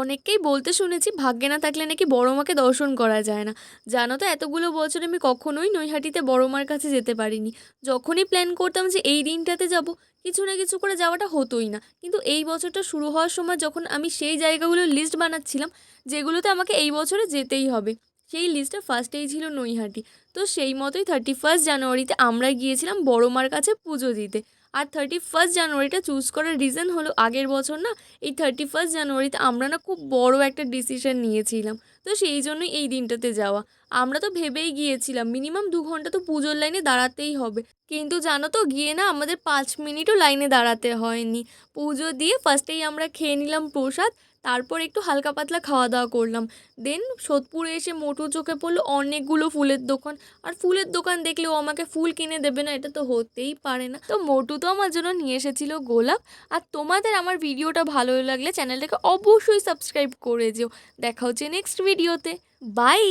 অনেককেই বলতে শুনেছি ভাগ্যে না থাকলে নাকি বড় মাকে দর্শন করা যায় না। জানো তো এতগুলো বছর আমি কখনোই নৈহাটিতে বড় মার কাছে যেতে পারিনি। যখনই প্ল্যান করতাম যে এই দিনটাতে যাব, কিছু না কিছু করে যাওয়াটা হতোই না। কিন্তু এই বছরটা শুরু হওয়ার সময় যখন আমি সেই জায়গাগুলোর লিস্ট বানাচ্ছিলাম যেগুলোতে আমাকে এই বছরে যেতেই হবে, সেই লিস্টে ফার্স্টেই ছিল নৈহাটি। তো সেই মতোই 31 জানুয়ারিতে আমরা গিয়েছিলাম বড় মার কাছে পুজো দিতে। আর 31 জানুয়ারিটা চুজ করার রিজন হলো আগের বছর না এই 31 জানুয়ারিতে আমরা না খুব বড় একটা ডিসিশন নিয়েছিলাম। তো সেই জন্যই এই দিনটাতে যাওয়া। আমরা তো ভেবেই গিয়েছিলাম মিনিমাম 2 ঘন্টা তো পুজোর লাইনে দাঁড়াতেই হবে। কিন্তু জানো তো গিয়ে না আমাদের 5 মিনিটও লাইনে দাঁড়াতে হয়নি। পুজো দিয়ে ফার্স্টেই আমরা খেয়ে নিলাম প্রসাদ, তারপর একটু হালকা পাতলা খাওয়া দাওয়া করলাম। দেন সোদপুরে এসে মোটু চোখে পড়লো অনেকগুলো ফুলের দোকান। আর ফুলের দোকান দেখলে ও আমাকে ফুল কিনে দেবে না, এটা তো হতেই পারে না। তো মোটু তো আমার জন্য নিয়ে এসেছিল গোলাপ। আর তোমাদের আমার ভিডিওটা ভালো লাগলে চ্যানেলটাকে অবশ্যই সাবস্ক্রাইব করে যেও। দেখা হচ্ছে নেক্সট ভিডিওতে। বাই।